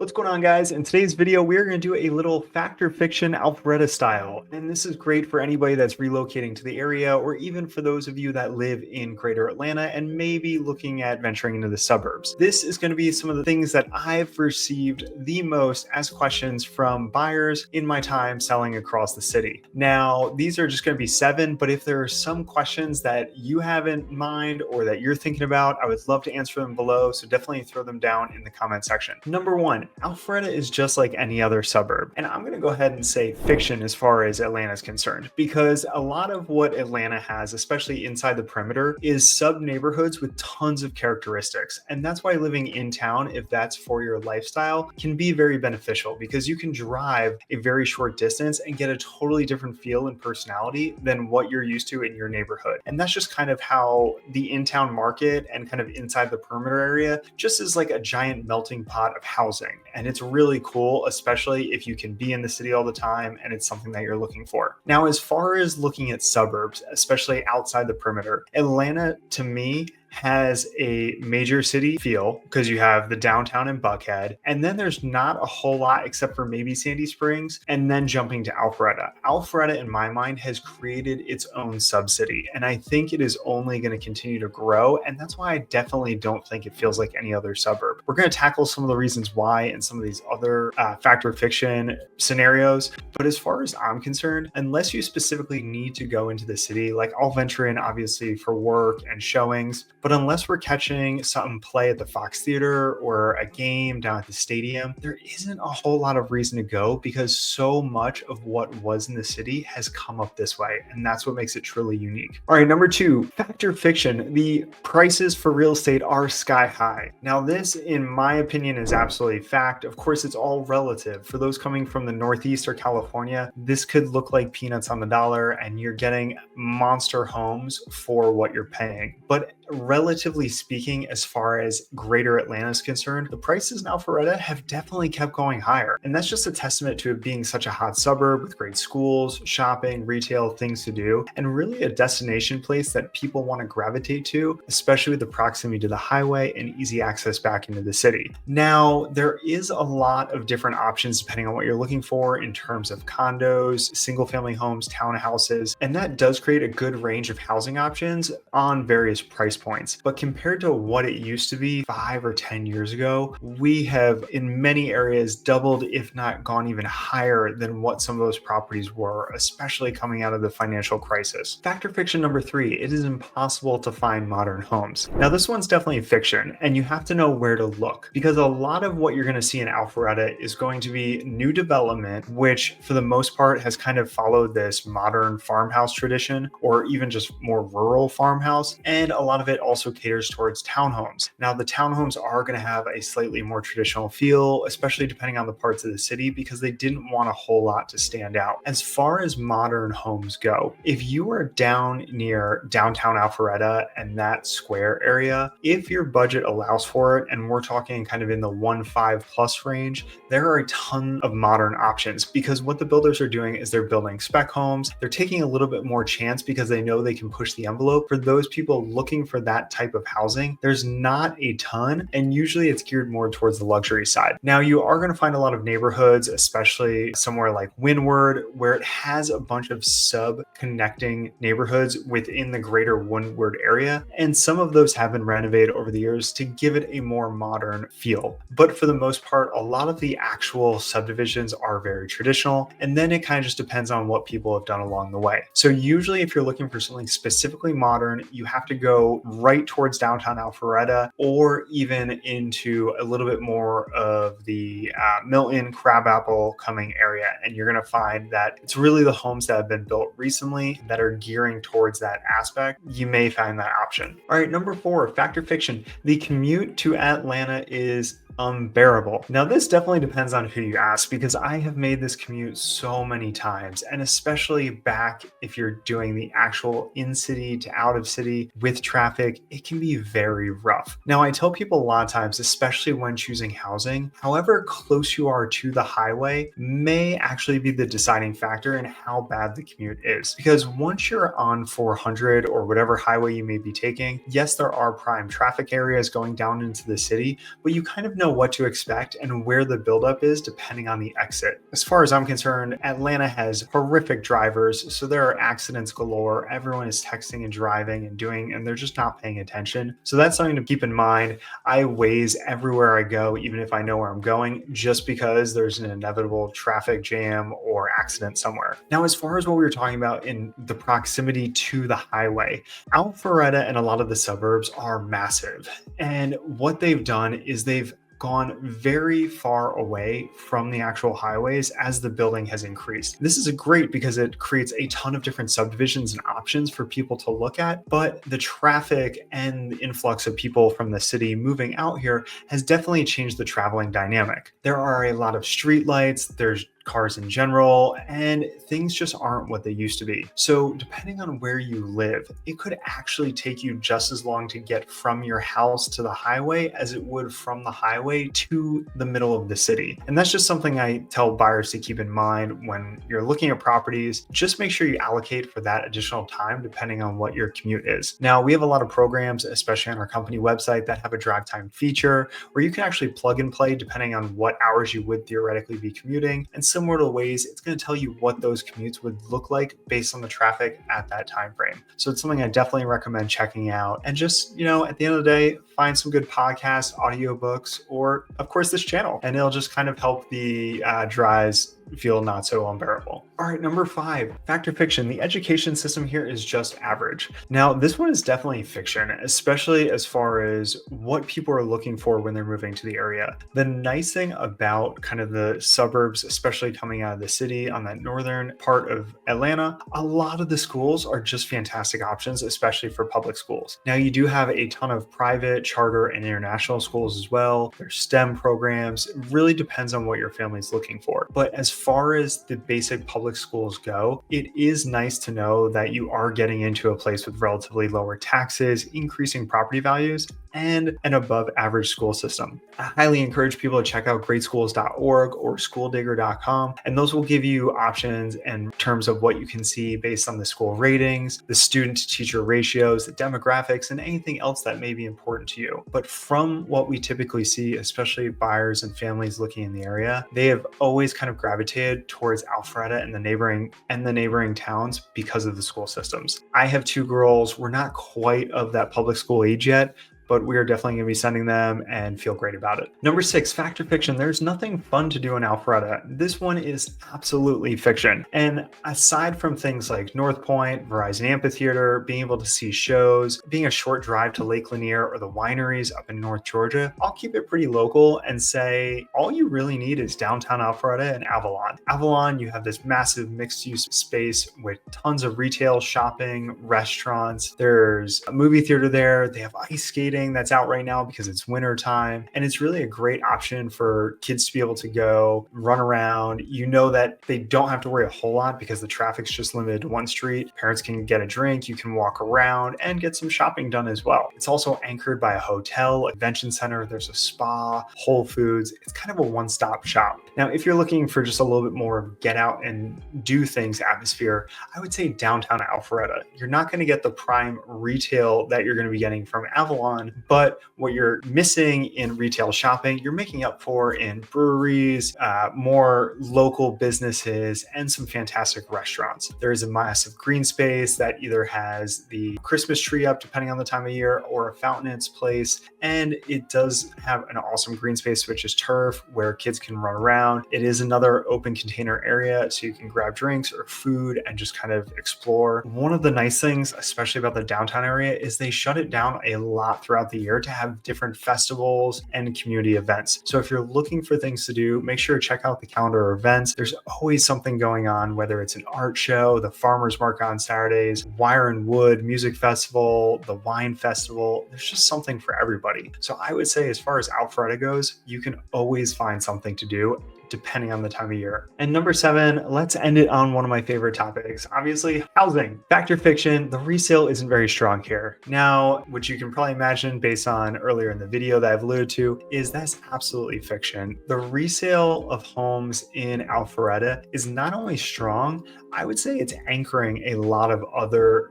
What's going on, guys? In today's video, we're going to do a little fact or fiction Alpharetta style. And this is great for anybody that's relocating to the area, or even for those of you that live in greater Atlanta and maybe looking at venturing into the suburbs. This is going to be some of the things that I've received the most as questions from buyers in my time selling across the city. Now, these are just going to be 7, but if there are some questions that you have in mind or that you're thinking about, I would love to answer them below. So definitely throw them down in the comment section. Number 1. Alpharetta is just like any other suburb. And I'm going to go ahead and say fiction as far as Atlanta is concerned, because a lot of what Atlanta has, especially inside the perimeter, is sub neighborhoods with tons of characteristics. And that's why living in town, if that's for your lifestyle, can be very beneficial, because you can drive a very short distance and get a totally different feel and personality than what you're used to in your neighborhood. And that's just kind of how the in-town market and kind of inside the perimeter area just is like a giant melting pot of housing. And it's really cool, especially if you can be in the city all the time and it's something that you're looking for. Now, as far as looking at suburbs, especially outside the perimeter, Atlanta, to me, has a major city feel because you have the downtown in Buckhead, and then there's not a whole lot except for maybe Sandy Springs, and then jumping to Alpharetta. Alpharetta, in my mind, has created its own sub-city, and I think it is only going to continue to grow, and that's why I definitely don't think it feels like any other suburb. We're going to tackle some of the reasons why and some of these other fact or fiction scenarios, but as far as I'm concerned, unless you specifically need to go into the city, like I'll venture in obviously for work and showings, but unless we're catching something play at the Fox Theater or a game down at the stadium, there isn't a whole lot of reason to go, because so much of what was in the city has come up this way. And that's what makes it truly unique. All right, number 2, fact or fiction. The prices for real estate are sky high. Now, this, in my opinion, is absolutely fact. Of course, it's all relative. For those coming from the Northeast or California, this could look like peanuts on the dollar and you're getting monster homes for what you're paying. But relatively speaking, as far as greater Atlanta is concerned, the prices in Alpharetta have definitely kept going higher. And that's just a testament to it being such a hot suburb with great schools, shopping, retail, things to do, and really a destination place that people want to gravitate to, especially with the proximity to the highway and easy access back into the city. Now, there is a lot of different options depending on what you're looking for in terms of condos, single family homes, townhouses, and that does create a good range of housing options on various price points. But compared to what it used to be 5 or 10 years ago, we have in many areas doubled, if not gone even higher than what some of those properties were, especially coming out of the financial crisis. Fact or fiction number 3, it is impossible to find modern homes. Now, this one's definitely fiction, and you have to know where to look, because a lot of what you're going to see in Alpharetta is going to be new development, which for the most part has kind of followed this modern farmhouse tradition, or even just more rural farmhouse, and a lot of it also caters towards townhomes. Now, the townhomes are going to have a slightly more traditional feel, especially depending on the parts of the city, because they didn't want a whole lot to stand out. As far as modern homes go, if you are down near downtown Alpharetta and that square area, if your budget allows for it, and we're talking kind of in the 1.5 plus range, there are a ton of modern options, because what the builders are doing is they're building spec homes. They're taking a little bit more chance because they know they can push the envelope. For those people looking for that type of housing, there's not a ton, and usually it's geared more towards the luxury side. Now, you are going to find a lot of neighborhoods, especially somewhere like Windward, where it has a bunch of sub-connecting neighborhoods within the greater Windward area, and some of those have been renovated over the years to give it a more modern feel. But for the most part, a lot of the actual subdivisions are very traditional, and then it kind of just depends on what people have done along the way. So usually if you're looking for something specifically modern, you have to go right towards downtown Alpharetta, or even into a little bit more of the Milton, Crabapple coming area. And you're going to find that it's really the homes that have been built recently that are gearing towards that aspect. You may find that option. All right, number 4, fact or fiction. The commute to Atlanta is unbearable. Now, this definitely depends on who you ask, because I have made this commute so many times, and especially back if you're doing the actual in-city to out-of-city with traffic, it can be very rough. Now, I tell people a lot of times, especially when choosing housing, however close you are to the highway may actually be the deciding factor in how bad the commute is. Because once you're on 400 or whatever highway you may be taking, yes, there are prime traffic areas going down into the city, but you kind of know know what to expect and where the buildup is depending on the exit. As far as I'm concerned, Atlanta has horrific drivers, so there are accidents galore. Everyone is texting and driving and they're just not paying attention. So that's something to keep in mind. I Waze everywhere I go, even if I know where I'm going, just because there's an inevitable traffic jam or accident somewhere. Now, as far as what we were talking about in the proximity to the highway, Alpharetta and a lot of the suburbs are massive. And what they've done is they've gone very far away from the actual highways as the building has increased. This is great because it creates a ton of different subdivisions and options for people to look at, but the traffic and the influx of people from the city moving out here has definitely changed the traveling dynamic. There are a lot of street lights, there's cars in general, and things just aren't what they used to be. So depending on where you live, it could actually take you just as long to get from your house to the highway as it would from the highway to the middle of the city. And that's just something I tell buyers to keep in mind when you're looking at properties. Just make sure you allocate for that additional time depending on what your commute is. Now, we have a lot of programs, especially on our company website, that have a drive time feature where you can actually plug and play depending on what hours you would theoretically be commuting. And similar to Waze, it's going to tell you what those commutes would look like based on the traffic at that time frame. So it's something I definitely recommend checking out. And just, at the end of the day, find some good podcasts, audiobooks, or of course this channel, and it'll just kind of help the drives feel not so unbearable. All right, number 5, fact or fiction. The education system here is just average. Now, this one is definitely fiction, especially as far as what people are looking for when they're moving to the area. The nice thing about kind of the suburbs, especially coming out of the city on that northern part of Atlanta, a lot of the schools are just fantastic options, especially for public schools. Now, you do have a ton of private, charter, and international schools as well. There's STEM programs. It really depends on what your family's looking for. But as far as the basic public schools go, it is nice to know that you are getting into a place with relatively lower taxes, increasing property values, and an above average school system. I highly encourage people to check out greatschools.org or schooldigger.com, and those will give you options in terms of what you can see based on the school ratings, the student to teacher ratios, the demographics, and anything else that may be important to you. But from what we typically see, especially buyers and families looking in the area, they have always kind of gravitated towards Alpharetta and the neighboring towns because of the school systems. I have 2 girls. We're not quite of that public school age yet, but we are definitely going to be sending them and feel great about it. Number 6, fact or fiction. There's nothing fun to do in Alpharetta. This one is absolutely fiction. And aside from things like North Point, Verizon Amphitheater, being able to see shows, being a short drive to Lake Lanier or the wineries up in North Georgia, I'll keep it pretty local and say all you really need is downtown Alpharetta and Avalon. Avalon, you have this massive mixed-use space with tons of retail, shopping, restaurants. There's a movie theater there. They have ice skating that's out right now because it's winter time, and it's really a great option for kids to be able to go run around. You know that they don't have to worry a whole lot because the traffic's just limited to one street. Parents can get a drink, you can walk around and get some shopping done as well. It's also anchored by a hotel, a convention center, there's a spa, Whole Foods. It's kind of a one-stop shop. Now, if you're looking for just a little bit more get out and do things atmosphere, I would say downtown Alpharetta. You're not going to get the prime retail that you're going to be getting from Avalon, but what you're missing in retail shopping, you're making up for in breweries, more local businesses, and some fantastic restaurants. There is a massive green space that either has the Christmas tree up, depending on the time of year, or a fountain in its place. And it does have an awesome green space, which is turf, where kids can run around. It is another open container area, so you can grab drinks or food and just kind of explore. One of the nice things, especially about the downtown area, is they shut it down a lot throughout the year to have different festivals and community events. So if you're looking for things to do, make sure to check out the calendar of events. There's always something going on, whether it's an art show, the farmers market on Saturdays, Wire and Wood music festival, the wine festival. There's just something for everybody. So I would say as far as Alpharetta goes, you can always find something to do. depending on the time of year. And number 7, let's end it on one of my favorite topics, obviously housing. Fact or fiction, the resale isn't very strong here. Now, which you can probably imagine based on earlier in the video that I've alluded to, is that's absolutely fiction. The resale of homes in Alpharetta is not only strong, I would say it's anchoring a lot of other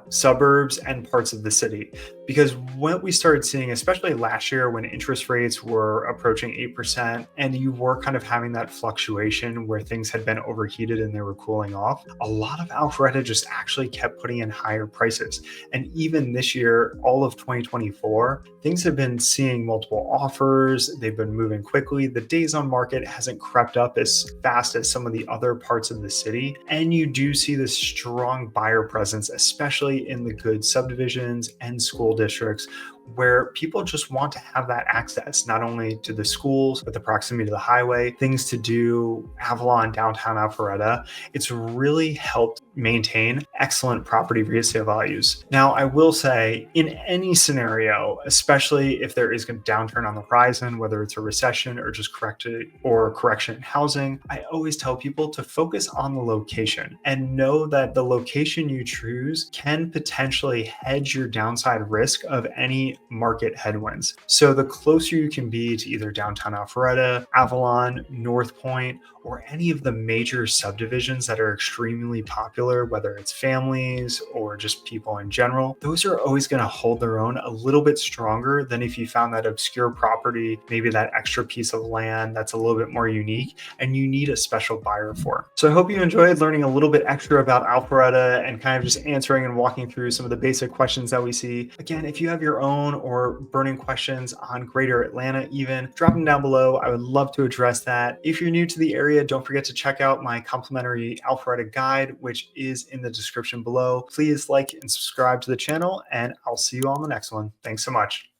suburbs and parts of the city. Because what we started seeing, especially last year when interest rates were approaching 8%, and you were kind of having that fluctuation where things had been overheated and they were cooling off, a lot of Alpharetta just actually kept putting in higher prices. And even this year, all of 2024, things have been seeing multiple offers. They've been moving quickly. The days on market hasn't crept up as fast as some of the other parts of the city. And you do see this strong buyer presence, especially in the good subdivisions and school districts, where people just want to have that access, not only to the schools, but the proximity to the highway, things to do, Avalon, downtown Alpharetta. It's really helped maintain excellent property resale values. Now, I will say, in any scenario, especially if there is a downturn on the horizon, whether it's a recession or just correction in housing, I always tell people to focus on the location and know that the location you choose can potentially hedge your downside risk of any market headwinds. So the closer you can be to either downtown Alpharetta, Avalon, North Point, or any of the major subdivisions that are extremely popular, whether it's families or just people in general, those are always going to hold their own a little bit stronger than if you found that obscure property, maybe that extra piece of land that's a little bit more unique and you need a special buyer for. So I hope you enjoyed learning a little bit extra about Alpharetta and kind of just answering and walking through some of the basic questions that we see. Again, if you have your own or burning questions on Greater Atlanta even, drop them down below. I would love to address that. If you're new to the area, don't forget to check out my complimentary Alpharetta guide, which is in the description below. Please like and subscribe to the channel, and I'll see you on the next one. Thanks so much.